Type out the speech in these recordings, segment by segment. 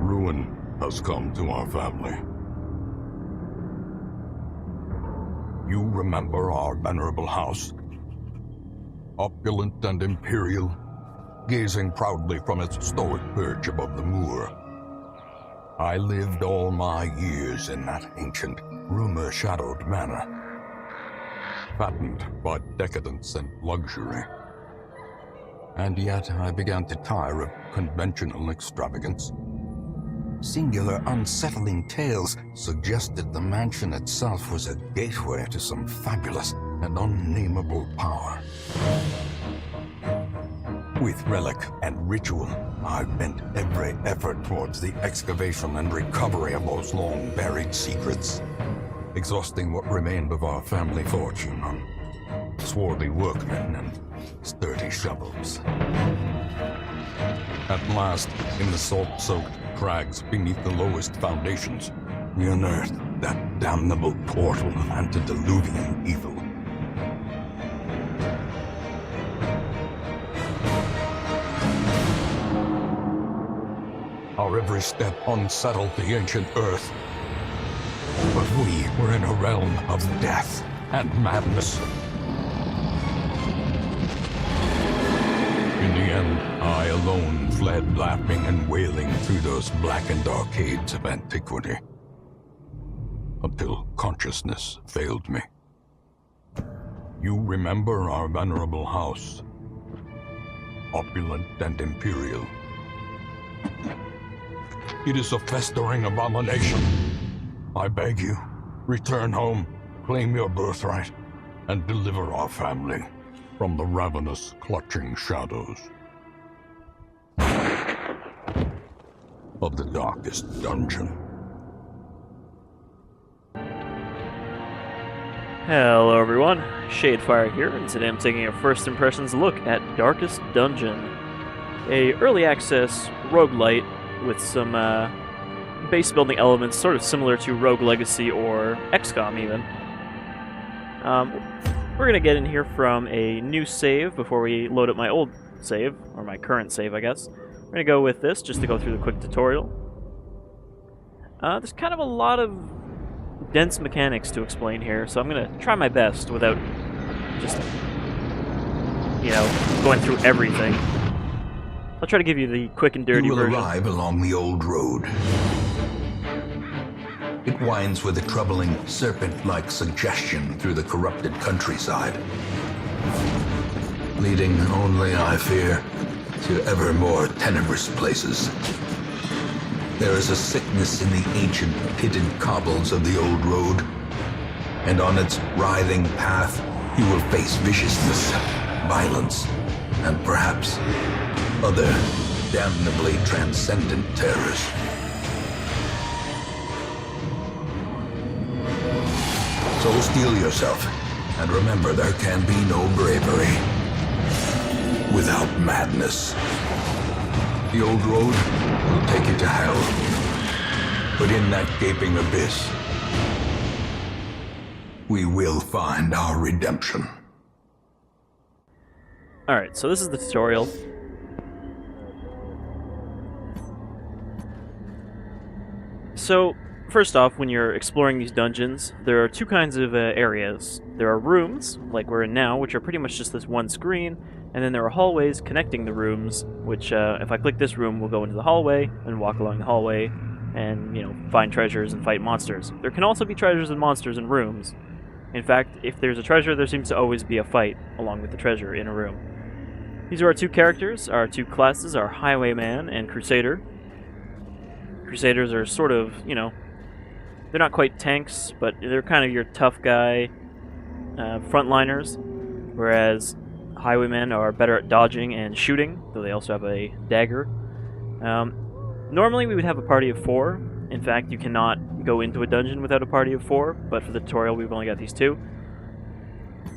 ruin has come to our family. You remember our venerable house? Opulent and imperial, gazing proudly from its stoic perch above the moor. I lived all my years in that ancient, rumor-shadowed manor, fattened by decadence and luxury. And yet I began to tire of conventional extravagance. Singular, unsettling tales suggested the mansion itself was a gateway to some fabulous and unnameable power. With relic and ritual, I bent every effort towards the excavation and recovery of those long-buried secrets, exhausting what remained of our family fortune on swarthy workmen and sturdy shovels. At last, in the salt-soaked crags beneath the lowest foundations, we unearthed that damnable portal antediluvian evil. Our every step unsettled the ancient earth. But we were in a realm of death and madness. In the end, I alone fled laughing and wailing through those blackened arcades of antiquity, until consciousness failed me. You remember our venerable house, opulent and imperial. It is a festering abomination. I beg you, return home, claim your birthright, and deliver our family from the ravenous, clutching shadows of the darkest dungeon. Hello everyone, Shadefire here, and today I'm taking a first impressions look at Darkest Dungeon, a early access roguelite with some base building elements sort of similar to Rogue Legacy or XCOM even. We're going to get in here from a new save before we load up my old save, or my current save I guess. We're going to go with this just to go through the quick tutorial. There's kind of a lot of dense mechanics to explain here, so I'm going to try my best without just, you know, going through everything. I'll try to give you the quick and dirty version. You will arrive along the old road. It winds with a troubling, serpent-like suggestion through the corrupted countryside, leading only, I fear, to ever more tenebrous places. There is a sickness in the ancient, pitted cobbles of the old road, and on its writhing path, you will face viciousness, violence, and perhaps other damnably transcendent terrors. So steel yourself, and remember there can be no bravery without madness. The old road will take you to hell, but in that gaping abyss, we will find our redemption. Alright, so this is the tutorial. So, first off, when you're exploring these dungeons, there are two kinds of areas. There are rooms, like we're in now, which are pretty much just this one screen, and then there are hallways connecting the rooms, which, if I click this room, we'll go into the hallway, and walk along the hallway, and, you know, find treasures and fight monsters. There can also be treasures and monsters in rooms. In fact, if there's a treasure, there seems to always be a fight along with the treasure in a room. These are our two characters, our two classes, our Highwayman and Crusader. Crusaders are sort of, you know, they're not quite tanks, but they're kind of your tough guy frontliners, whereas Highwaymen are better at dodging and shooting, though they also have a dagger. Normally we would have a party of 4. In fact, you cannot go into a dungeon without a party of 4, but for the tutorial we've only got these 2.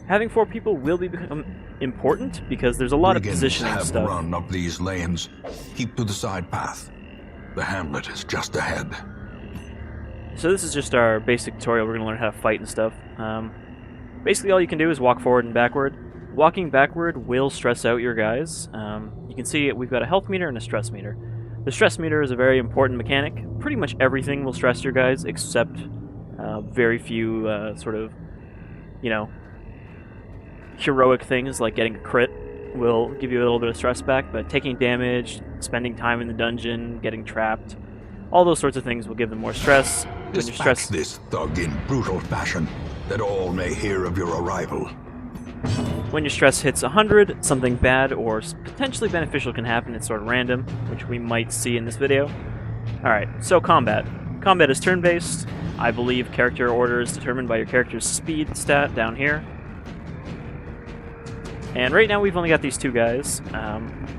Having 4 people will become important, because there's a lot of positioning have stuff. Run up these lanes. Keep to the side path. The hamlet is just ahead. So this is just our basic tutorial. We're going to learn how to fight and stuff. Basically all you can do is walk forward and backward. Walking backward will stress out your guys. You can see we've got a health meter and a stress meter. The stress meter is a very important mechanic. Pretty much everything will stress your guys except very few sort of, you know, heroic things like getting a crit will give you a little bit of stress back, but taking damage, spending time in the dungeon, getting trapped, all those sorts of things will give them more stress. When you're stressed, this thug in brutal fashion, that all may hear of your arrival. when your stress hits 100, something bad or potentially beneficial can happen. It's sort of random, which we might see in this video. Alright, so combat. Combat is turn-based. I believe character order is determined by your character's speed stat down here. And right now we've only got these two guys.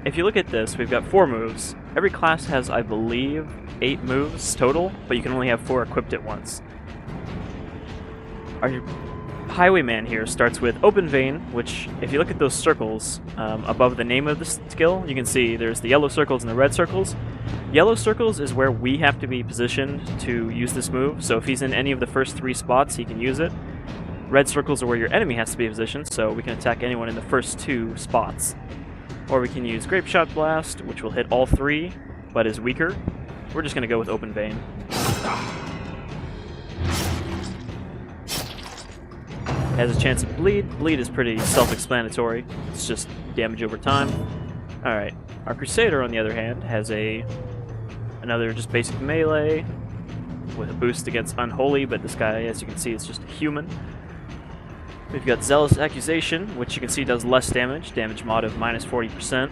If you look at this, we've got 4 moves. Every class has, I believe, 8 moves total, but you can only have 4 equipped at once. Our Highwayman here starts with Open Vein, which, if you look at those circles above the name of the skill, you can see there's the yellow circles and the red circles. Yellow circles is where we have to be positioned to use this move, so if he's in any of the first 3 spots, he can use it. Red circles are where your enemy has to be positioned, so we can attack anyone in the first 2 spots. Or we can use Grape Shot Blast, which will hit all 3, but is weaker. We're just going to go with Open Vein. Has a chance to bleed. Bleed is pretty self-explanatory. It's just damage over time. Alright, our Crusader, on the other hand, has another just basic melee with a boost against Unholy, but this guy, as you can see, is just a human. We've got Zealous Accusation, which you can see does less damage mod of minus 40%.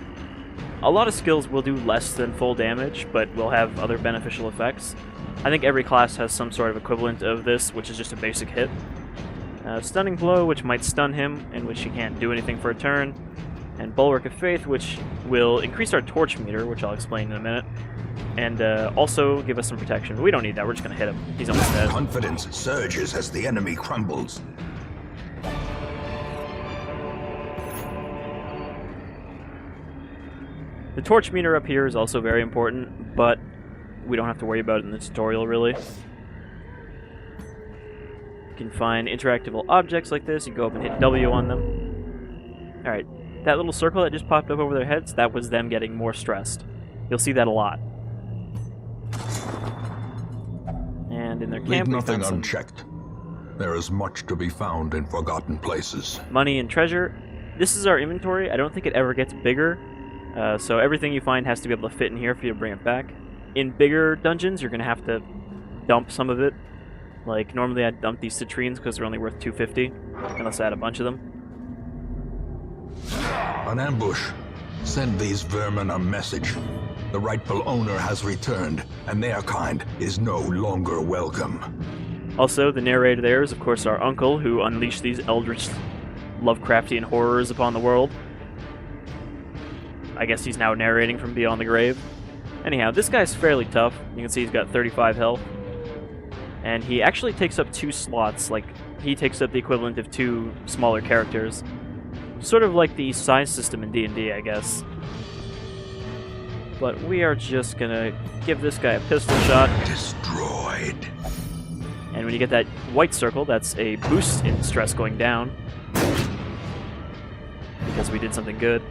A lot of skills will do less than full damage, but will have other beneficial effects. I think every class has some sort of equivalent of this, which is just a basic hit. Stunning Blow, which might stun him, in which he can't do anything for a turn. And Bulwark of Faith, which will increase our torch meter, which I'll explain in a minute. And also give us some protection. But we don't need that, we're just going to hit him. He's almost dead. Confidence surges as the enemy crumbles. The torch meter up here is also very important, but we don't have to worry about it in the tutorial, really. You can find interactable objects like this. You go up and hit W on them. Alright, that little circle that just popped up over their heads, that was them getting more stressed. You'll see that a lot. And in their camp, Leave we found nothing some unchecked. There is much to be found in forgotten places. money and treasure. This is our inventory. I don't think it ever gets bigger. So everything you find has to be able to fit in here for you to bring it back. In bigger dungeons, you're going to have to dump some of it. Like, normally I'd dump these citrines because they're only worth 250, unless I had a bunch of them. An ambush. Send these vermin a message. The rightful owner has returned, and their kind is no longer welcome. Also, the narrator there is, of course, our uncle, who unleashed these eldritch Lovecraftian horrors upon the world. I guess he's now narrating from beyond the grave. Anyhow, this guy's fairly tough. You can see he's got 35 health. And he actually takes up 2 slots, like, he takes up the equivalent of 2 smaller characters. Sort of like the size system in D&D, I guess. But we are just gonna give this guy a pistol shot. Destroyed. And when you get that white circle, that's a boost in stress going down. Because we did something good.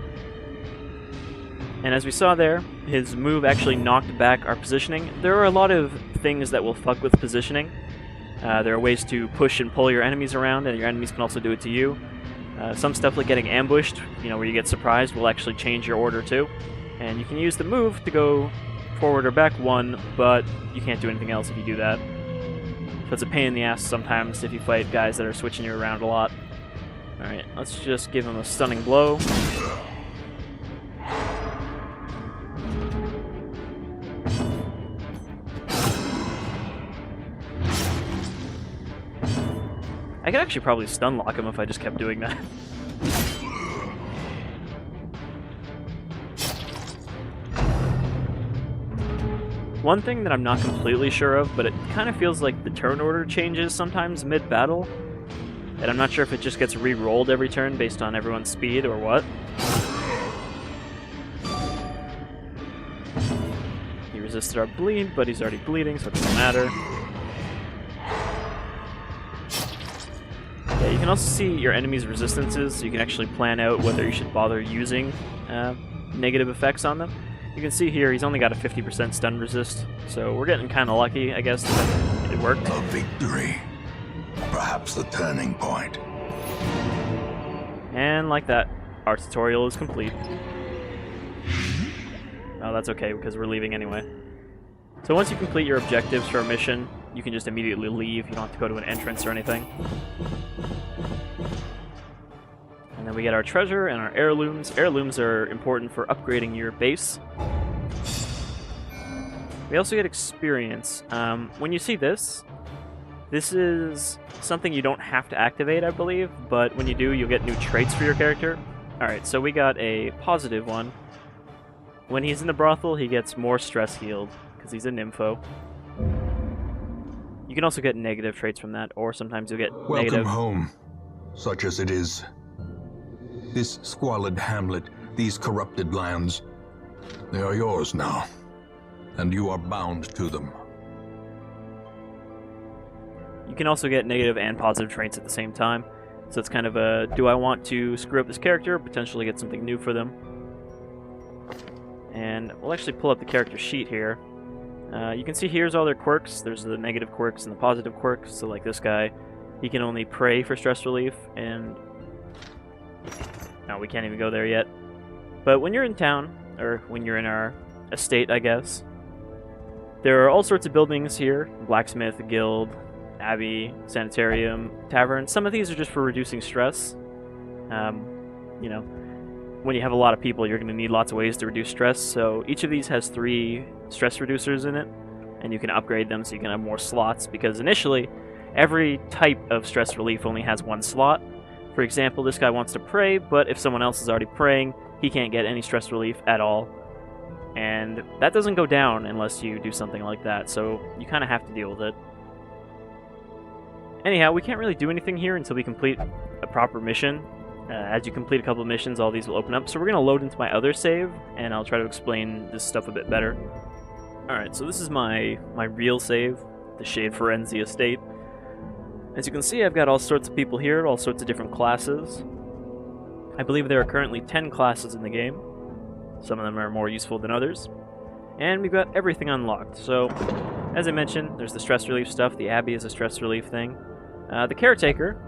And as we saw there, his move actually knocked back our positioning. There are a lot of things that will fuck with positioning. There are ways to push and pull your enemies around, and your enemies can also do it to you. Some stuff like getting ambushed, where you get surprised, will actually change your order too. And you can use the move to go forward or back 1, but you can't do anything else if you do that. So it's a pain in the ass sometimes if you fight guys that are switching you around a lot. Alright, let's just give him a stunning blow. I could actually probably stun lock him if I just kept doing that. One thing that I'm not completely sure of, but it kind of feels like the turn order changes sometimes mid-battle. And I'm not sure if it just gets re-rolled every turn based on everyone's speed or what. He resisted our bleed, but he's already bleeding, so it doesn't matter. Yeah, you can also see your enemy's resistances, so you can actually plan out whether you should bother using negative effects on them. You can see here he's only got a 50% stun resist, so we're getting kind of lucky, I guess, that it worked. A victory. Perhaps the turning point. And like that, our tutorial is complete. Oh, that's okay, because we're leaving anyway. So once you complete your objectives for a mission, you can just immediately leave. You don't have to go to an entrance or anything. And then we get our treasure and our heirlooms. Heirlooms are important for upgrading your base. We also get experience. When you see this, this is something you don't have to activate, I believe, but when you do, you'll get new traits for your character. Alright, so we got a positive one. When he's in the brothel, he gets more stress healed, because he's a nympho. You can also get negative traits from that, or sometimes you'll get negative... Welcome home, such as it is. This squalid hamlet, these corrupted lands, they are yours now, and you are bound to them. You can also get negative and positive traits at the same time. So it's kind of a, do I want to screw up this character, potentially get something new for them? And we'll actually pull up the character sheet here. You can see here's all their quirks. There's the negative quirks and the positive quirks. So like this guy, he can only pray for stress relief, and... No, we can't even go there yet. But when you're in town, or when you're in our estate, I guess, there are all sorts of buildings here. Blacksmith, guild, abbey, sanitarium, tavern. Some of these are just for reducing stress. You know, when you have a lot of people, you're going to need lots of ways to reduce stress. So each of these has 3 stress reducers in it, and you can upgrade them so you can have more slots, because initially, every type of stress relief only has 1 slot. For example, this guy wants to pray, but if someone else is already praying, he can't get any stress relief at all. And that doesn't go down unless you do something like that, so you kind of have to deal with it. Anyhow, we can't really do anything here until we complete a proper mission. As you complete a couple of missions, all these will open up. So we're going to load into my other save, and I'll try to explain this stuff a bit better. Alright, so this is my real save, the Shade Forensi Estate. As you can see, I've got all sorts of people here, all sorts of different classes. I believe there are currently 10 classes in the game. Some of them are more useful than others. And we've got everything unlocked. So, as I mentioned, there's the stress relief stuff. The abbey is a stress relief thing. The caretaker,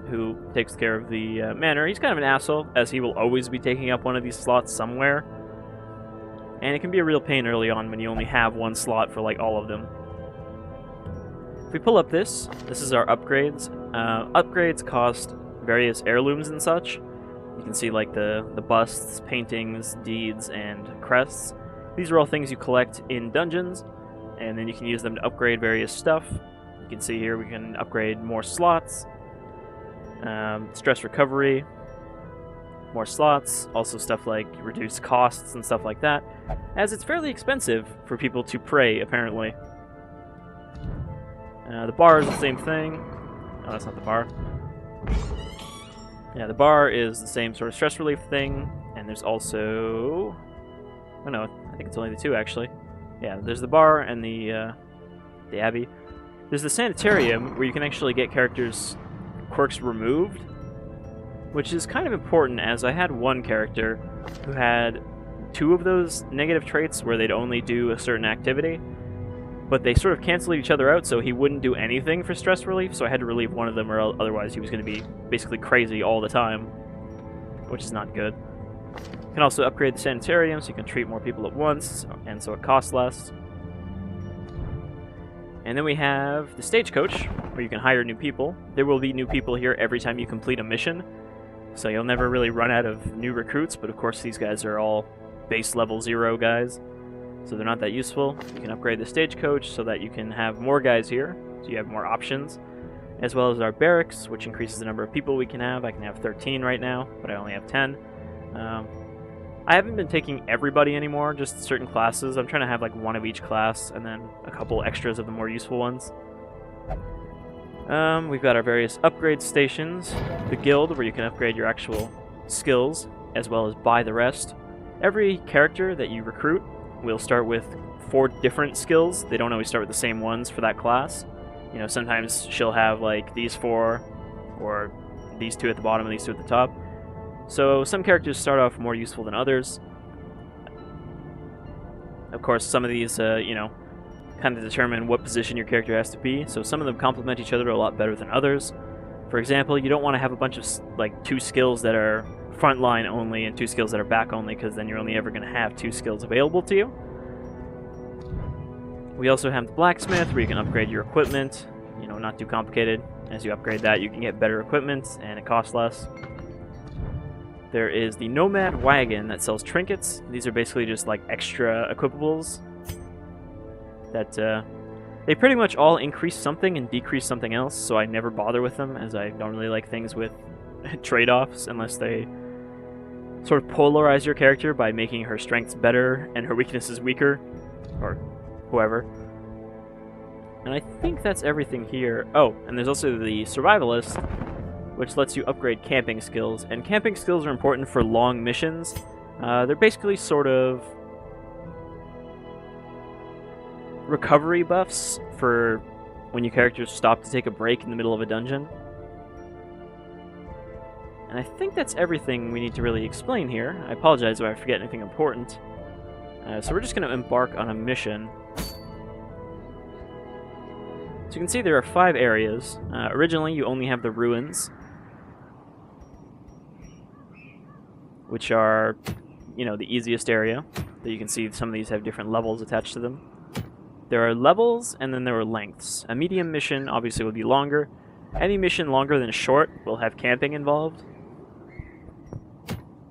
who takes care of the manor, he's kind of an asshole, as he will always be taking up one of these slots somewhere. And it can be a real pain early on when you only have 1 slot for, like, all of them. If we pull up this is our upgrades. Upgrades cost various heirlooms and such. You can see, like, the busts, paintings, deeds, and crests. These are all things you collect in dungeons, and then you can use them to upgrade various stuff. You can see here we can upgrade more slots, stress recovery, more slots, also stuff like reduced costs and stuff like that, as it's fairly expensive for people to pray, apparently. The bar is the same thing. Oh, that's not the bar. Yeah, the bar is the same sort of stress relief thing, and there's also... Oh no, I think it's only the 2, actually. Yeah, there's the bar and the abbey. There's the sanitarium, where you can actually get characters' quirks removed, which is kind of important, as I had one character who had 2 of those negative traits where they'd only do a certain activity, but they sort of canceled each other out, so he wouldn't do anything for stress relief, so I had to relieve one of them, or otherwise he was going to be basically crazy all the time, which is not good. You can also upgrade the sanitarium, so you can treat more people at once, and so it costs less. And then we have the Stagecoach, where you can hire new people. There will be new people here every time you complete a mission, so you'll never really run out of new recruits, but of course these guys are all base level 0 guys, so they're not that useful. You can upgrade the Stagecoach so that you can have more guys here, so you have more options, as well as our Barracks, which increases the number of people we can have. I can have 13 right now, but I only have 10. I haven't been taking everybody anymore, just certain classes. I'm trying to have like 1 of each class, and then a couple extras of the more useful ones. We've got our various upgrade stations. The guild, where you can upgrade your actual skills, as well as buy the rest. Every character that you recruit will start with 4 different skills. They don't always start with the same ones for that class. You know, sometimes she'll have like these 4, or these 2 at the bottom and these 2 at the top. So some characters start off more useful than others. Of course, some of these, you know, kind of determine what position your character has to be, so some of them complement each other a lot better than others. For example, you don't want to have a bunch of, like, 2 skills that are front line only and 2 skills that are back only, because then you're only ever going to have 2 skills available to you. We also have the Blacksmith, where you can upgrade your equipment. You know, not too complicated. As you upgrade that, you can get better equipment, and it costs less. There is the Nomad Wagon that sells trinkets. These are basically just, like, extra equipables that, they pretty much all increase something and decrease something else, so I never bother with them, as I don't really like things with trade-offs, unless they sort of polarize your character by making her strengths better and her weaknesses weaker, or whoever. And I think that's everything here. Oh, and there's also the Survivalist, which lets you upgrade camping skills, and camping skills are important for long missions. They're basically sort of recovery buffs for when your characters stop to take a break in the middle of a dungeon. And I think that's everything we need to really explain here. I apologize if I forget anything important. So we're just going to embark on a mission. So you can see there are 5 areas. Originally, you only have the ruins, which are, you know, the easiest area. That you can see some of these have different levels attached to them. There are levels, and then there are lengths. A medium mission obviously will be longer. Any mission longer than short will have camping involved.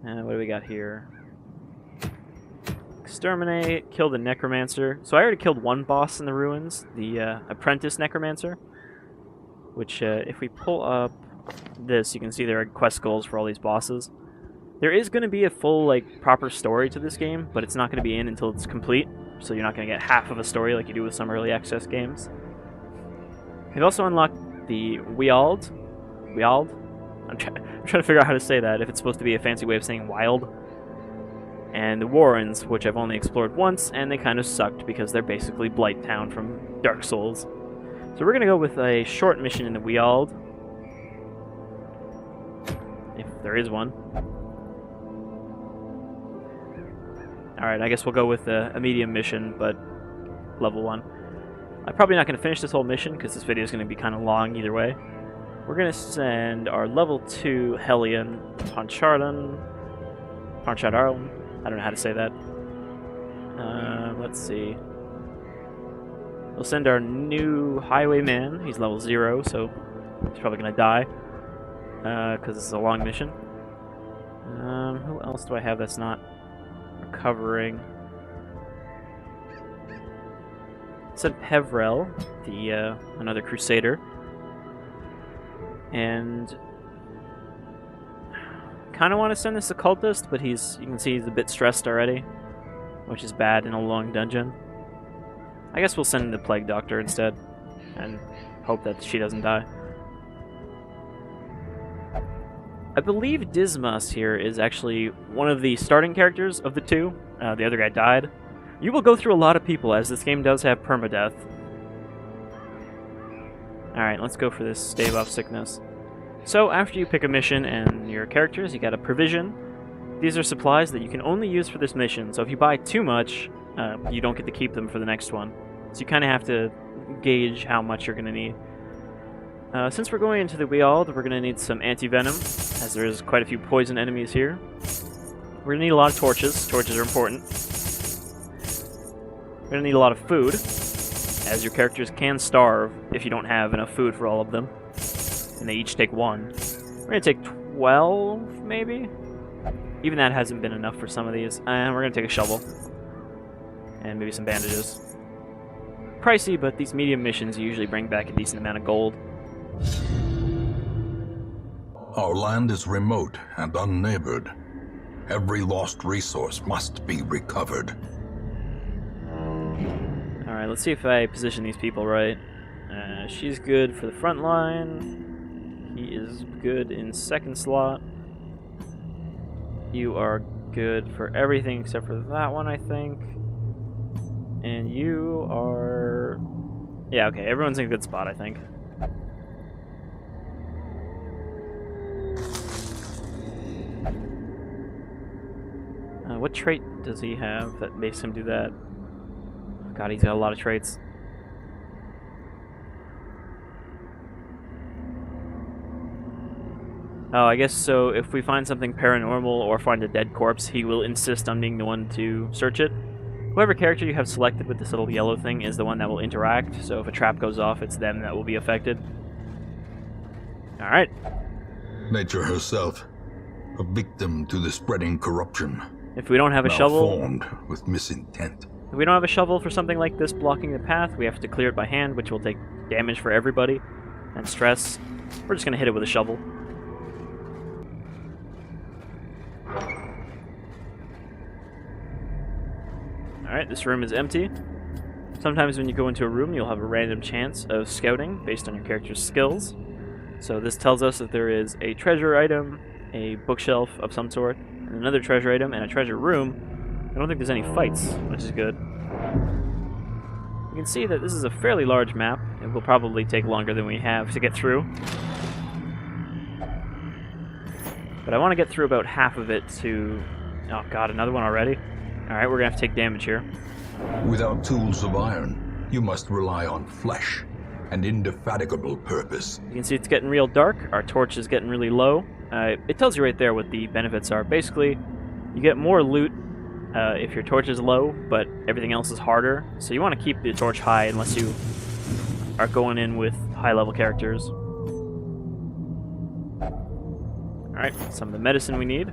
What do we got here? Exterminate, kill the necromancer. So I already killed one boss in the ruins, the apprentice necromancer. Which, if we pull up this, you can see there are quest goals for all these bosses. There is going to be a full, like, proper story to this game, but it's not going to be in until it's complete. So you're not going to get half of a story like you do with some early access games. We've also unlocked the Wild. I'm trying to figure out how to say that, if it's supposed to be a fancy way of saying wild. And the Warrens, which I've only explored once, and they kind of sucked because they're basically Blight Town from Dark Souls. So we're going to go with a short mission in the Wild. If there is one. Alright, I guess we'll go with a medium mission, but level 1. I'm probably not going to finish this whole mission, because this video is going to be kind of long either way. We're going to send our level 2 Hellion, Ponchardon. I don't know how to say that. Let's see. We'll send our new Highwayman. He's level 0, so he's probably going to die, because this is a long mission. Who else do I have that's not recovering? Send Pevrel, the another Crusader, and kind of want to send this Occultist, but you can see he's a bit stressed already, which is bad in a long dungeon. I guess we'll send the Plague Doctor instead, and hope that she doesn't die. I believe Dismas here is actually one of the starting characters of the 2. The other guy died. You will go through a lot of people, as this game does have permadeath. Alright, let's go for this stave off sickness. So, after you pick a mission and your characters, you got a provision. These are supplies that you can only use for this mission, so if you buy too much, you don't get to keep them for the next one. So you kind of have to gauge how much you're going to need. Since we're going into the Wild, we're going to need some anti-venom, as there is quite a few poison enemies here. We're going to need a lot of torches. Torches are important. We're going to need a lot of food, as your characters can starve if you don't have enough food for all of them. And they each take 1. We're going to take 12, maybe? Even that hasn't been enough for some of these. And we're going to take a shovel. And maybe some bandages. Pricey, but these medium missions usually bring back a decent amount of gold. Our land is remote and unneighbored. Every lost resource must be recovered. Alright, let's see if I position these people right. She's good for the front line. He is good in second slot. You are good for everything except for that one, I think. And you are... yeah, okay, everyone's in a good spot, I think. What trait does he have that makes him do that? God, he's got a lot of traits. Oh, I guess so. If we find something paranormal or find a dead corpse, he will insist on being the one to search it. Whoever character you have selected with this little yellow thing is the one that will interact, so if a trap goes off, it's them that will be affected. Alright. Nature herself, a victim to the spreading corruption. If we don't have a shovel... Malformed with misintent. If we don't have a shovel for something like this blocking the path, we have to clear it by hand, which will take damage for everybody, and stress. We're just going to hit it with a shovel. Alright, this room is empty. Sometimes when you go into a room, you'll have a random chance of scouting based on your character's skills. So this tells us that there is a treasure item, a bookshelf of some sort, and another treasure item, and a treasure room. I don't think there's any fights, which is good. You can see that this is a fairly large map. It will probably take longer than we have to get through. But I want to get through about half of it to... Oh god, another one already? Alright, we're gonna have to take damage here. Without tools of iron, you must rely on flesh and indefatigable purpose. You can see it's getting real dark. Our torch is getting really low. It tells you right there what the benefits are. Basically, you get more loot if your torch is low, but everything else is harder. So you want to keep the torch high unless you are going in with high-level characters. Alright, some of the medicine we need.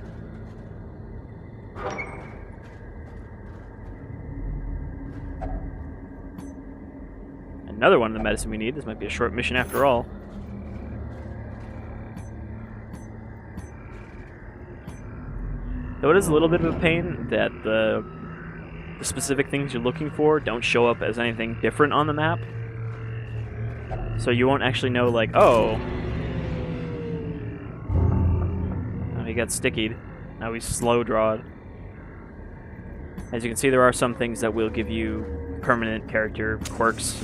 Another one of the medicine we need. This might be a short mission after all. Though it is a little bit of a pain that the specific things you're looking for don't show up as anything different on the map. So you won't actually know, like, oh, he got stickied. Now he's slow-drawed. As you can see, there are some things that will give you permanent character quirks.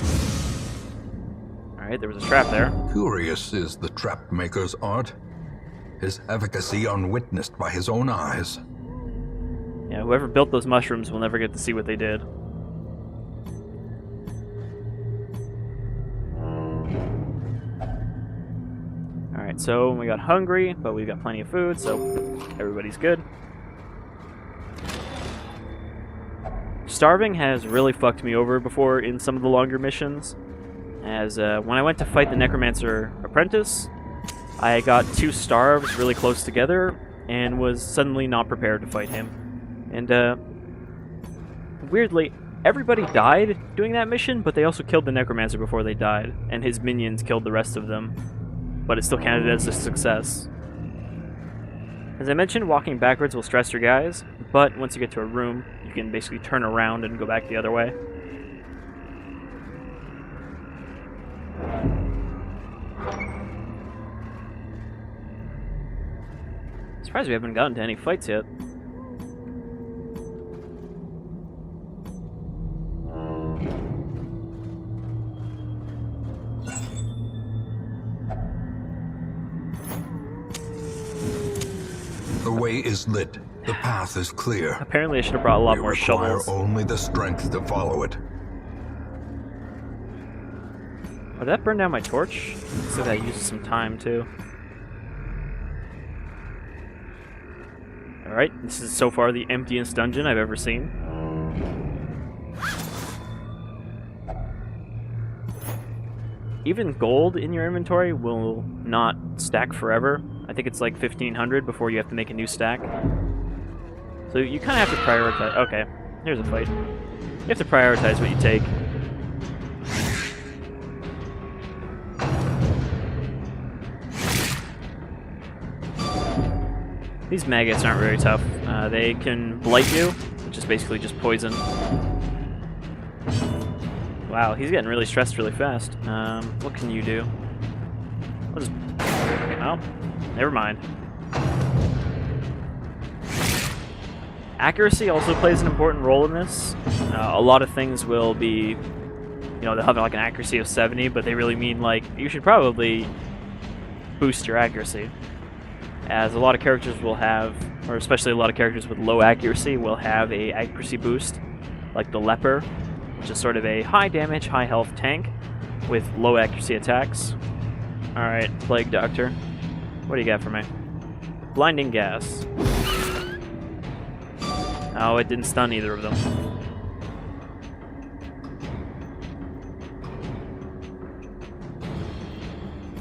Alright, there was a trap there. Curious is the trap maker's art, his efficacy unwitnessed by his own eyes. Yeah, whoever built those mushrooms will never get to see what they did. Alright, so we got hungry, but we've got plenty of food, so everybody's good. Starving has really fucked me over before in some of the longer missions. As when I went to fight the Necromancer Apprentice, I got two starves really close together and was suddenly not prepared to fight him. And weirdly, everybody died doing that mission, but they also killed the Necromancer before they died, and his minions killed the rest of them. But it still counted as a success. As I mentioned, walking backwards will stress your guys, but once you get to a room, you can basically turn around and go back the other way. Surprised we haven't gotten to any fights yet. The way is lit. The path is clear. Apparently I should have brought a lot more shovels. Only the strength to follow it. Oh, did that burn down my torch? Looks like that used some time too. Alright, this is so far the emptiest dungeon I've ever seen. Even gold in your inventory will not stack forever. I think it's like 1,500 before you have to make a new stack. So you kind of have to prioritize. Okay, here's a fight. You have to prioritize what you take. These maggots aren't very tough. They can blight you, which is basically just poison. Wow, he's getting really stressed really fast. What can you do? I'll just... Oh, never mind. Accuracy also plays an important role in this. A lot of things will be, you know, they'll have like an accuracy of 70, but they really mean like, you should probably boost your accuracy. As a lot of characters will have, or especially a lot of characters with low accuracy will have a accuracy boost, like the leper, which is sort of a high damage, high health tank with low accuracy attacks. Alright, Plague Doctor. What do you got for me? Blinding Gas. Oh, it didn't stun either of them.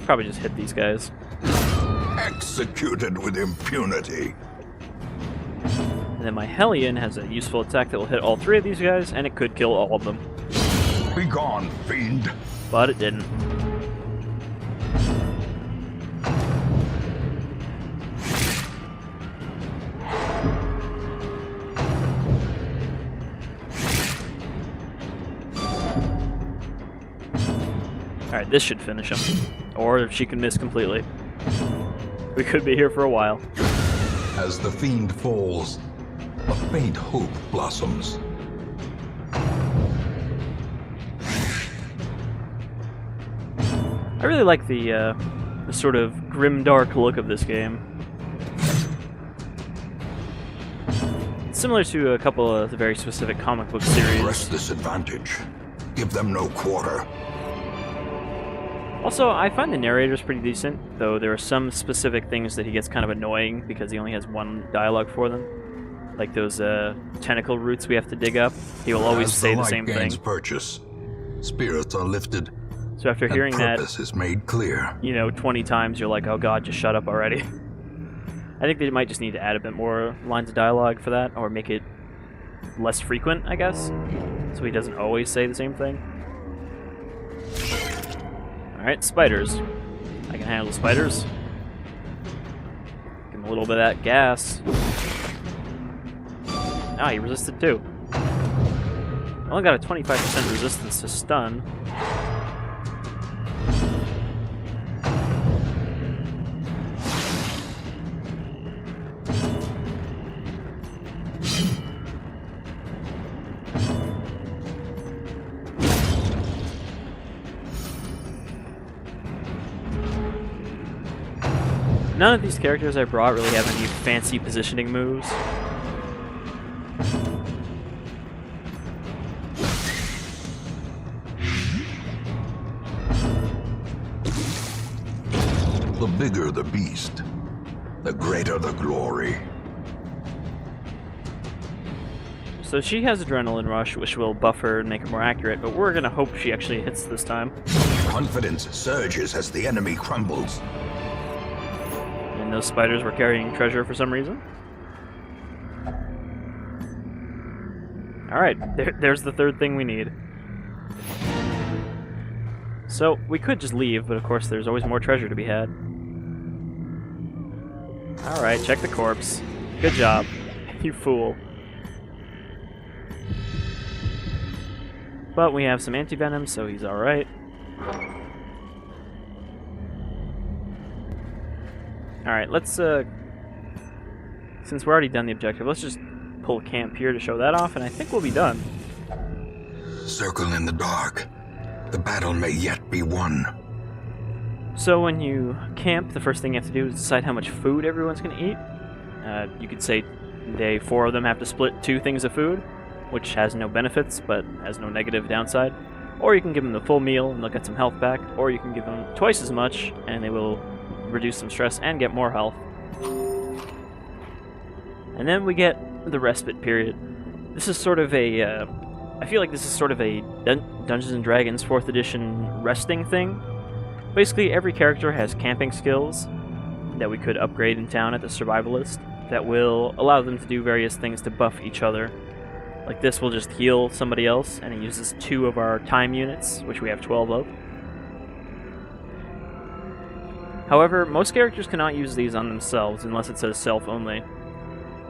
Probably just hit these guys. Executed with impunity. And then my Hellion has a useful attack that will hit all three of these guys, and it could kill all of them. Be gone, fiend. But it didn't. Alright, this should finish him. Or if she can miss completely. We could be here for a while. As the fiend falls, a faint hope blossoms. I really like the sort of grimdark look of this game. It's similar to a couple of the very specific comic book series. Press this advantage. Give them no quarter. Also, I find the narrator's pretty decent, though there are some specific things that he gets kind of annoying because he only has one dialogue for them. Like those tentacle roots we have to dig up. He will always say the same thing. Purchase, spirits are lifted. So after hearing that, purpose is made clear. 20 times, you're like, oh god, just shut up already. I think they might just need to add a bit more lines of dialogue for that, or make it less frequent, I guess, so he doesn't always say the same thing. Alright, spiders. I can handle spiders. Give him a little bit of that gas. Ah, he resisted too. Only got a 25% resistance to stun. None of these characters I brought really have any fancy positioning moves. The bigger the beast, the greater the glory. So she has Adrenaline Rush, which will buff her and make her more accurate, but we're gonna hope she actually hits this time. Confidence surges as the enemy crumbles. And those spiders were carrying treasure for some reason. Alright, there's the third thing we need. So, we could just leave, but of course there's always more treasure to be had. Alright, check the corpse. Good job. You fool. But we have some anti-venom, so he's alright. Alright, let's, since we're already done the objective, let's just pull camp here to show that off, and I think we'll be done. Circle in the dark. The battle may yet be won. So when you camp, the first thing you have to do is decide how much food everyone's going to eat. You could say they 4 of them have to split 2 things of food, which has no benefits, but has no negative downside. Or you can give them the full meal, and they'll get some health back. Or you can give them twice as much, and they will reduce some stress and get more health. And then we get the Respite Period. This is sort of a... I feel like this is sort of a Dungeons & Dragons 4th edition resting thing. Basically, every character has camping skills that we could upgrade in town at the Survivalist that will allow them to do various things to buff each other. Like this will just heal somebody else, and it uses 2 of our time units, which we have 12 of. However, most characters cannot use these on themselves unless it says self only.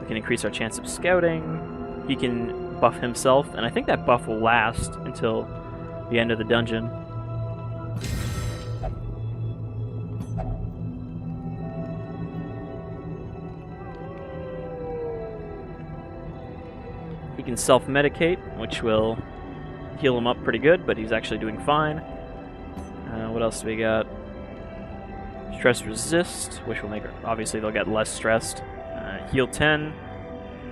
We can increase our chance of scouting. He can buff himself, and I think that buff will last until the end of the dungeon. He can self-medicate, which will heal him up pretty good, but he's actually doing fine. What else do we got? Stress resist, which will make her, obviously they'll get less stressed. Heal 10,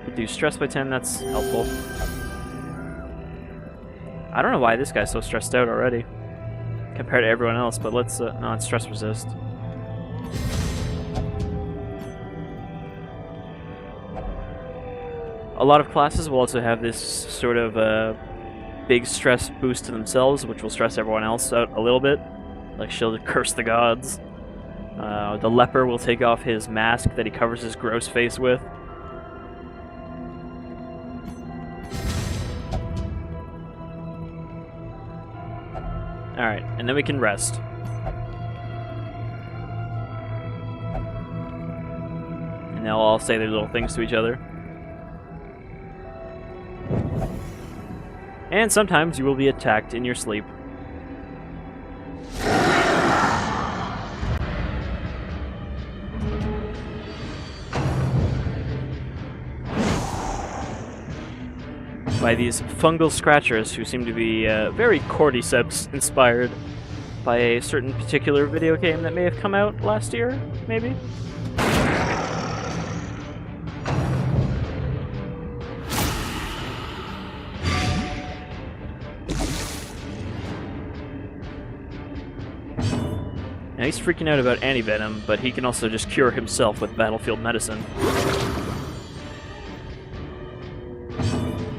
reduce stress by 10, that's helpful. I don't know why this guy's so stressed out already compared to everyone else, but let's... no, it's stress resist. A lot of classes will also have this sort of big stress boost to themselves, which will stress everyone else out a little bit. Like, she'll curse the gods. The leper will take off his mask that he covers his gross face with. Alright, and then we can rest. And they'll all say their little things to each other. And sometimes you will be attacked in your sleep. By these fungal scratchers who seem to be very cordyceps inspired by a certain particular video game that may have come out last year, maybe? Now he's freaking out about antivenom, but he can also just cure himself with battlefield medicine.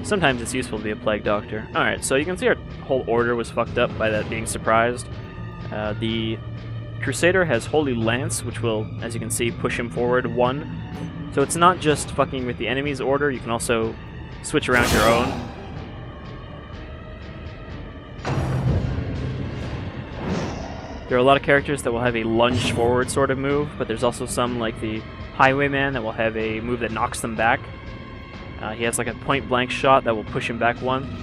Sometimes it's useful to be a plague doctor. Alright, so you can see our whole order was fucked up by that being surprised. The Crusader has Holy Lance, which will, as you can see, push him forward 1. So it's not just fucking with the enemy's order, you can also switch around your own. There are a lot of characters that will have a lunge forward sort of move, but there's also some, like the Highwayman, that will have a move that knocks them back. He has like a point-blank shot that will push him back 1.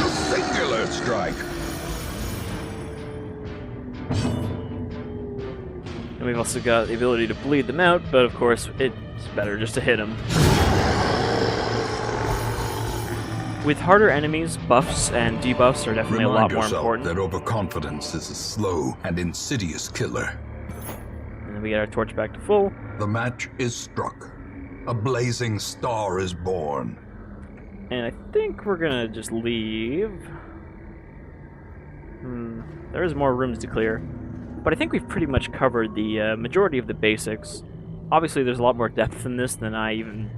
Singular strike. And we've also got the ability to bleed them out, but of course it's better just to hit them. With harder enemies, buffs and debuffs are definitely a lot more important. That overconfidence is a slow and insidious killer. And then we get our torch back to full. The match is struck. A blazing star is born. And I think we're gonna just leave. There's more rooms to clear. But I think we've pretty much covered the majority of the basics. Obviously there's a lot more depth in this than I even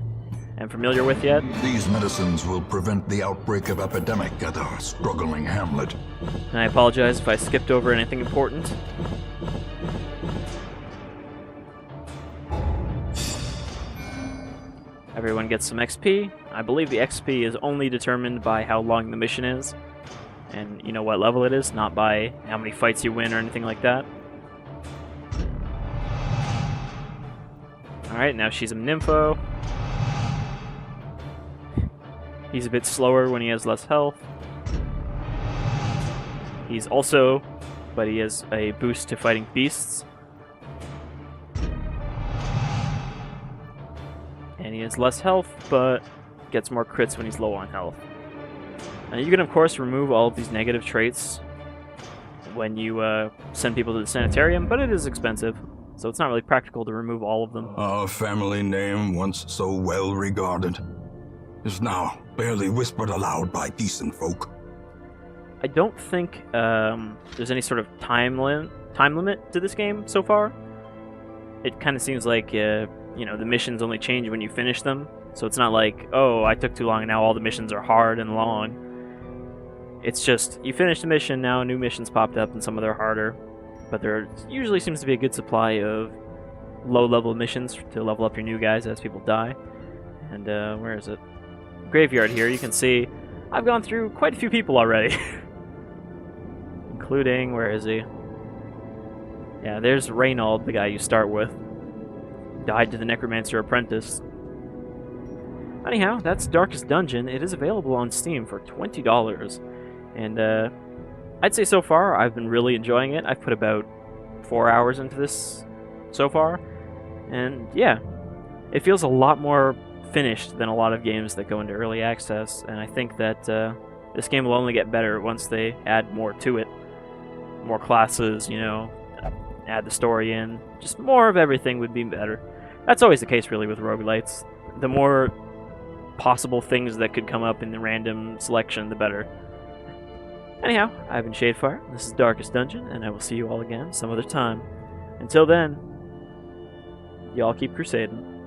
am familiar with yet. These medicines will prevent the outbreak of epidemic at our struggling hamlet. And I apologize if I skipped over anything important. Everyone gets some XP. I believe the XP is only determined by how long the mission is. And you know what level it is, not by how many fights you win or anything like that. Alright, now she's a Nympho. He's a bit slower when he has less health. He's also, but he has a boost to fighting beasts. And he has less health, but gets more crits when he's low on health. And you can, of course, remove all of these negative traits when you send people to the sanitarium, but it is expensive, so it's not really practical to remove all of them. Our family name, once so well regarded, is now barely whispered aloud by decent folk. I don't think there's any sort of time limit to this game so far. It kind of seems like you know, the missions only change when you finish them, so it's not like, oh, I took too long and now all the missions are hard and long. It's just, you finished a mission, now new missions popped up and some of them are harder. But there usually seems to be a good supply of low-level missions to level up your new guys as people die. And, where is it? Graveyard here, you can see I've gone through quite a few people already. Including, where is he? Yeah, there's Reynold, the guy you start with. Died to the Necromancer Apprentice. Anyhow, that's Darkest Dungeon. It is available on Steam for $20. And I'd say so far I've been really enjoying it. I've put about 4 hours into this so far. And yeah, it feels a lot more finished than a lot of games that go into early access, and I think that this game will only get better once they add more to it. More classes, you know, add the story in. Just more of everything would be better. That's always the case, really, with roguelites. The more possible things that could come up in the random selection, the better. Anyhow, I've been Shadefire, this is Darkest Dungeon, and I will see you all again some other time. Until then, y'all keep crusading.